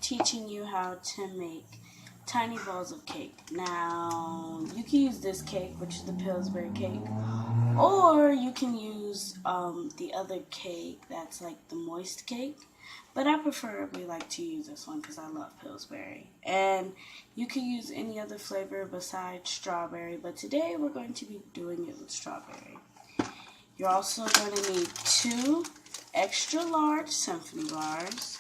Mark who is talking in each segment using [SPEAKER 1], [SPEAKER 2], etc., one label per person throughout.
[SPEAKER 1] teaching you how to make tiny balls of cake. Now, you can use this cake, which is the Pillsbury cake, or you can use the other cake that's like the moist cake. But I preferably like to use this one because I love Pillsbury. And you can use any other flavor besides strawberry, but today we're going to be doing it with strawberry. You're also going to need 2 extra large symphony bars,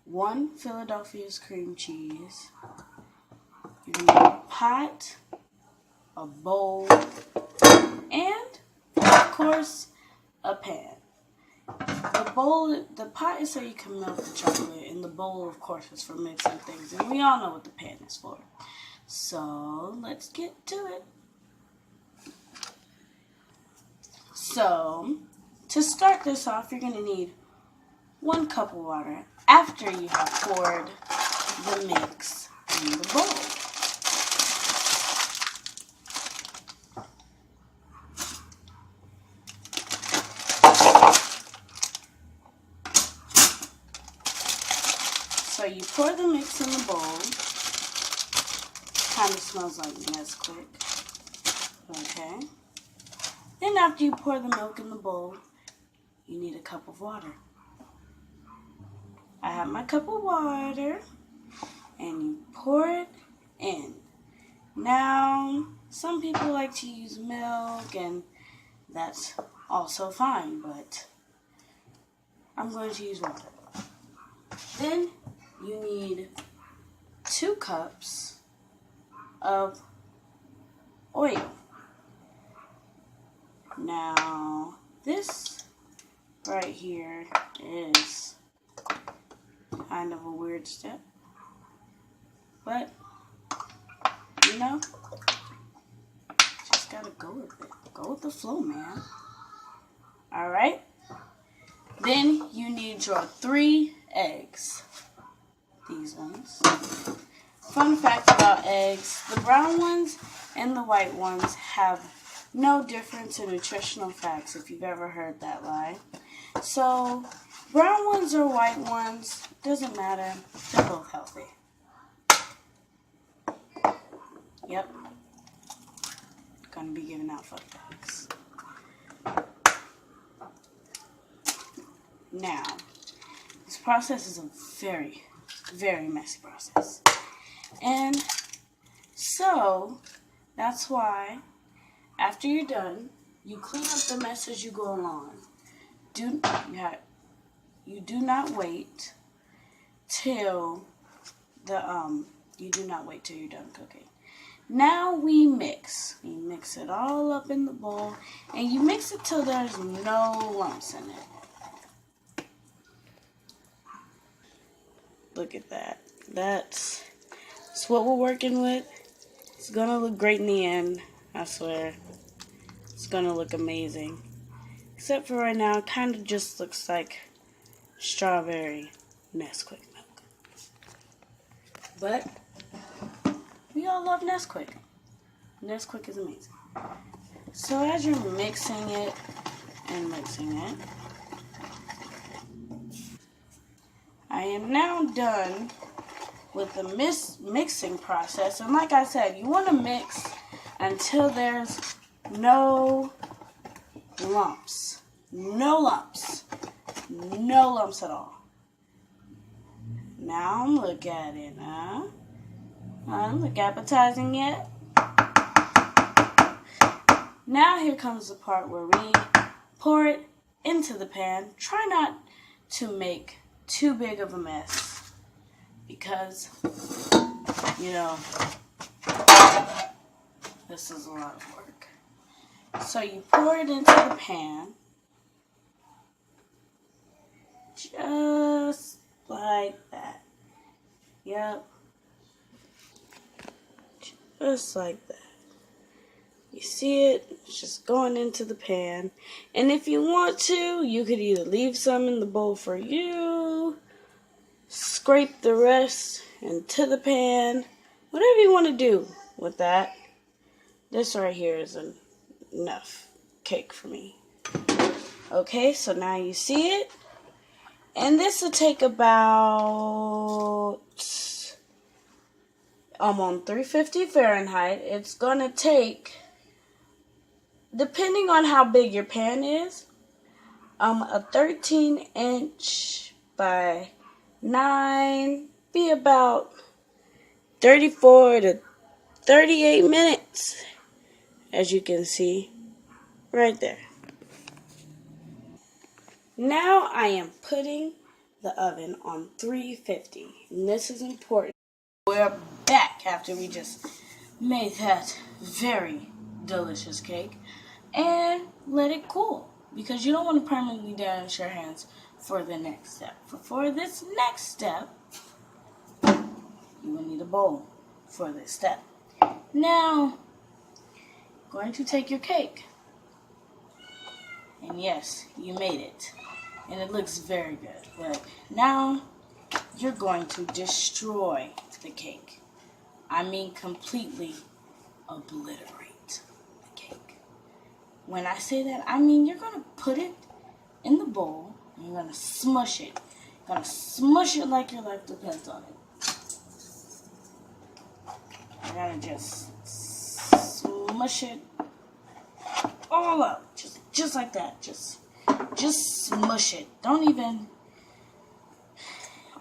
[SPEAKER 1] 1 Philadelphia's cream cheese. You're going to need a pot, a bowl, and, of course, a pan. The pot is so you can melt the chocolate, and the bowl, of course, is for mixing things. And we all know what the pan is for. So, let's get to it. So, to start this off, you're going to need 1 cup of water after you have poured the mix in the bowl. So you pour the mix in the bowl. Kind of smells like Nesquik. Okay. Then after you pour the milk in the bowl, you need a cup of water. I have my cup of water, and you pour it in. Now, some people like to use milk, and that's also fine, but I'm going to use water. Then you need 2 cups of oil. Now, this right here is kind of a weird step, but you know, just gotta go with it. Go with the flow, man. Alright? Then you need your 3 eggs. These ones. Fun fact about eggs, the brown ones and the white ones have no difference in nutritional facts, if you've ever heard that lie. So, brown ones or white ones, doesn't matter, they're both healthy. Yep. Gonna be giving out fun facts. Now, this process is a very, very messy process. And so, that's why, after you're done, you clean up the mess as you go along. You do not wait till you're done cooking. Now we mix. We mix it all up in the bowl, and you mix it till there's no lumps in it. Look at that. That's what we're working with. It's gonna look great in the end, I swear. It's gonna look amazing. Except for right now, it kind of just looks like strawberry Nesquik milk. But we all love Nesquik. Nesquik is amazing. So as you're mixing it and mixing it, I am now done with the mixing process. And like I said, you want to mix until there's no lumps. No lumps. No lumps at all. Now look at it, huh? Look appetizing yet? Now here comes the part where we pour it into the pan. Try not to make too big of a mess because, you know, this is a lot of work. So you pour it into the pan, just like that. Yep. Just like that. You see it? It's just going into the pan. And if you want to, you could either leave some in the bowl for you, scrape the rest into the pan, whatever you want to do with that. This right here is enough cake for me. Okay, so now you see it. And this will take about, I'm on 350 Fahrenheit. It's going to take, depending on how big your pan is, a 13-inch by 9, be about 34 to 38 minutes, as you can see right there. Now I am putting the oven on 350, and this is important. We're back after we just made that very delicious cake, and let it cool, because you don't want to permanently damage your hands for the next step. For this next step, you will need a bowl for this step. Now, going to take your cake, and yes, you made it, and it looks very good, but now you're going to destroy the cake. I mean completely obliterate the cake. When I say that, I mean you're going to put it in the bowl, and you're going to smush it. You're going to smush it like your life depends on it. You're going to just smush it all up, just like that. Just smush it. Don't even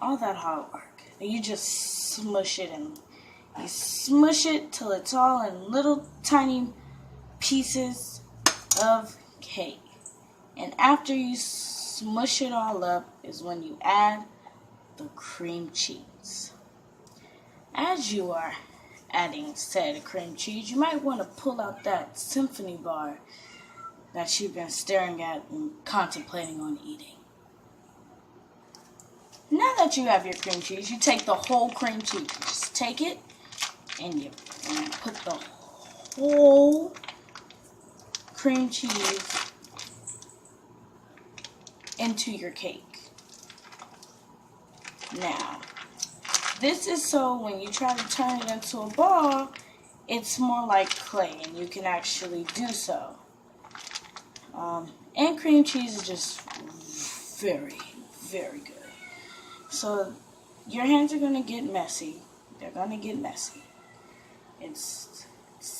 [SPEAKER 1] all that hard work. You just smush it, and you smush it till it's all in little tiny pieces of cake. And after you smush it all up is when you add the cream cheese. As you are adding said cream cheese, you might want to pull out that symphony bar that you've been staring at and contemplating on eating. Now that you have your cream cheese, you take the whole cream cheese. You just take it and you put the whole cream cheese into your cake. Now, this is so when you try to turn it into a ball, it's more like clay, and you can actually do so. And cream cheese is just very, very good. So your hands are going to get messy. They're going to get messy. It's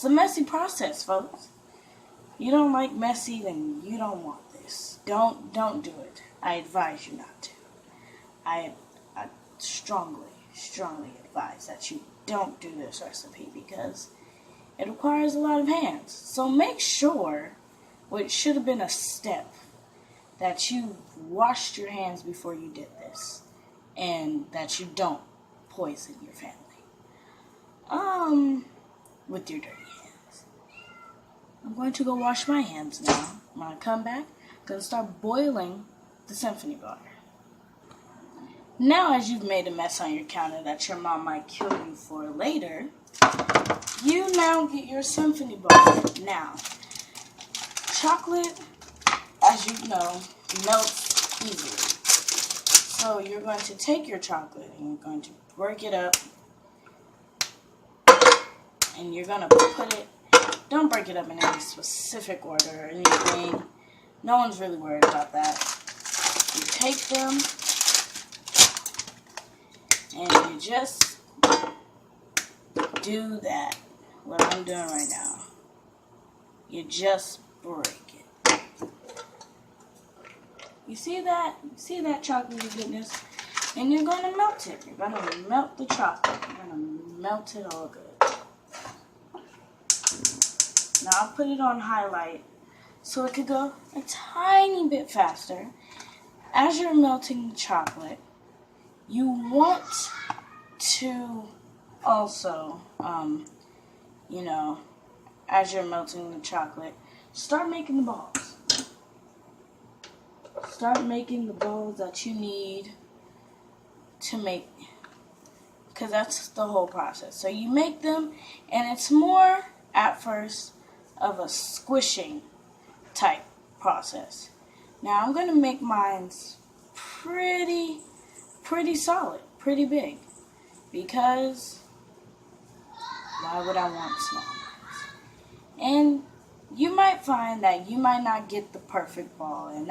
[SPEAKER 1] a messy process, folks. You don't like messy, then you don't want this. Don't do it. I advise you not to. I strongly advise that you don't do this recipe because it requires a lot of hands. So make sure, which should have been a step, that you washed your hands before you did this, and that you don't poison your family with your dirty hands. I'm going to go wash my hands now. I'm going to come back. I'm going to start boiling the symphony bar. Now, as you've made a mess on your counter that your mom might kill you for later, you now get your symphony bar. Now, chocolate, as you know, melts easily. So you're going to take your chocolate and you're going to break it up, and you're going to put it, don't break it up in any specific order or anything. No one's really worried about that. You take them and you just do that, what I'm doing right now. You just break it. You see that? You see that chocolatey goodness? And you're going to melt it. You're going to melt the chocolate. You're going to melt it all good. Now I'll put it on highlight so it could go a tiny bit faster. As you're melting the chocolate, you want to also, as you're melting the chocolate, start making the balls. Start making the balls that you need to make, because that's the whole process. So you make them, and it's more, at first, of a squishing type process. Now I'm going to make mine pretty solid, pretty big, because why would I want small ones? And you might find that you might not get the perfect ball, and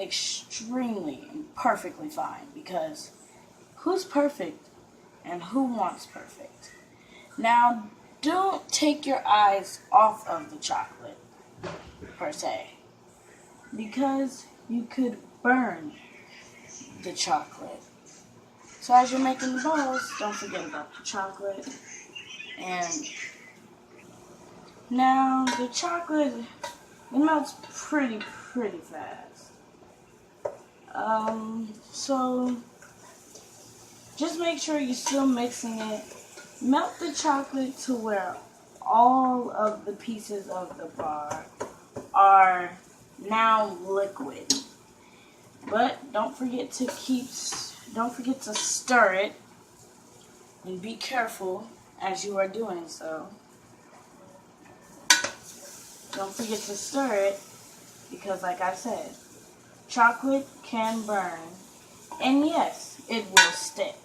[SPEAKER 1] extremely and perfectly fine, because who's perfect and who wants perfect? Now, don't take your eyes off of the chocolate, per se, because you could burn the chocolate. So as you're making the balls, don't forget about the chocolate. And now the chocolate, it melts pretty fast. So just make sure you're still mixing it. Melt the chocolate to where all of the pieces of the bar are now liquid. But don't forget to stir it, and be careful as you are doing so. Don't forget to stir it, because like I said, chocolate can burn, and yes, it will stick.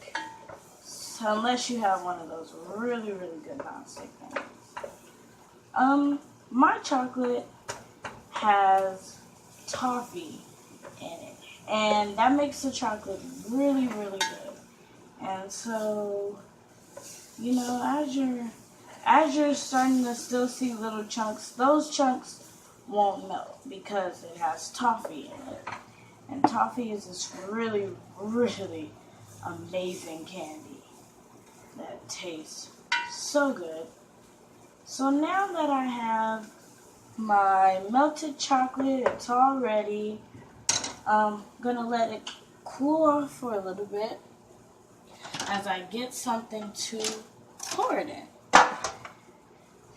[SPEAKER 1] So unless you have one of those really good non-stick things. My chocolate has toffee in it, and that makes the chocolate really good. And so, you know, as you're starting to still see little chunks, those chunks won't melt because it has toffee in it. And toffee is this really amazing candy that tastes so good. So now that I have my melted chocolate, it's all ready. I'm gonna let it cool off for a little bit as I get something to pour it in.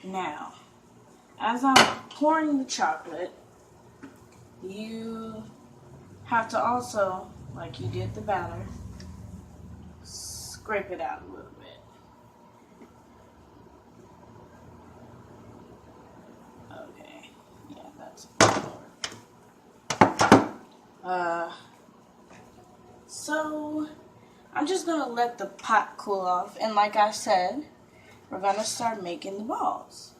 [SPEAKER 1] Now, as I'm pouring the chocolate, you have to also, like you did the batter, scrape it out a little bit. Okay, yeah, that's so I'm just gonna let the pot cool off, and like I said, we're gonna start making the balls.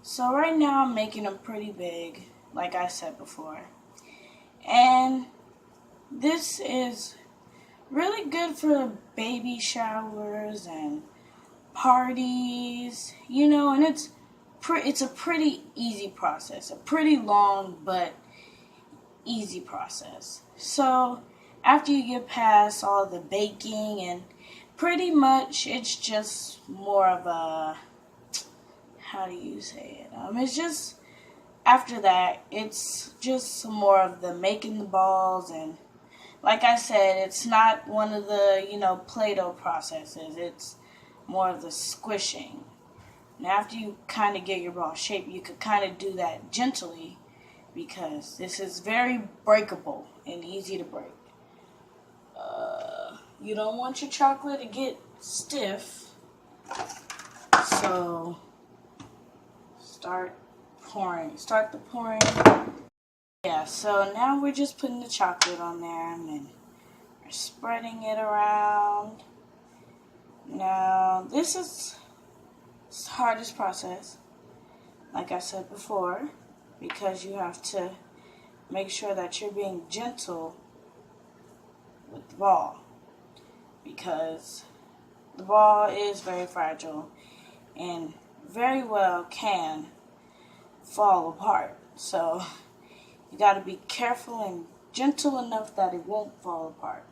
[SPEAKER 1] So right now I'm making them pretty big, like I said before. And this is really good for baby showers and parties, you know, and it's a pretty easy process, a pretty long but easy process. So after you get past all the baking, and pretty much it's just more of a, how do you say it? It's just, after that, it's just more of the making the balls, and like I said, it's not one of the, Play-Doh processes. It's more of the squishing. And after you kind of get your ball shape, you could kind of do that gently, because this is very breakable and easy to break. You don't want your chocolate to get stiff, so start the pouring. Yeah, so now we're just putting the chocolate on there, and then we're spreading it around. Now, this is the hardest process, like I said before, because you have to make sure that you're being gentle with the ball, because the ball is very fragile and very well can fall apart. So you got to be careful and gentle enough that it won't fall apart.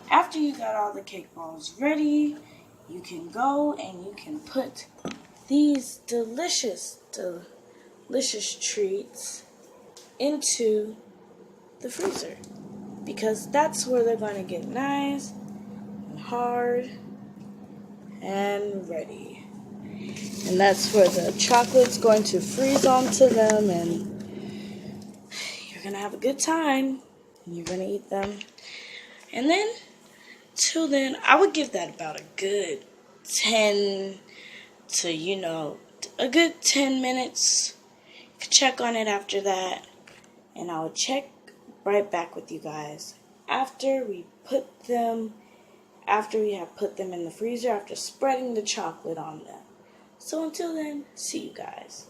[SPEAKER 1] After you got all the cake balls ready, you can go and you can put these delicious treats into the freezer, because that's where they're going to get nice and hard and ready. And that's where the chocolate's going to freeze onto them, and you're going to have a good time, and you're going to eat them. And then, till then, I would give that about a good 10 to, a good 10 minutes. You could check on it after that, and I will check right back with you guys after we have put them in the freezer, after spreading the chocolate on them. So until then, see you guys.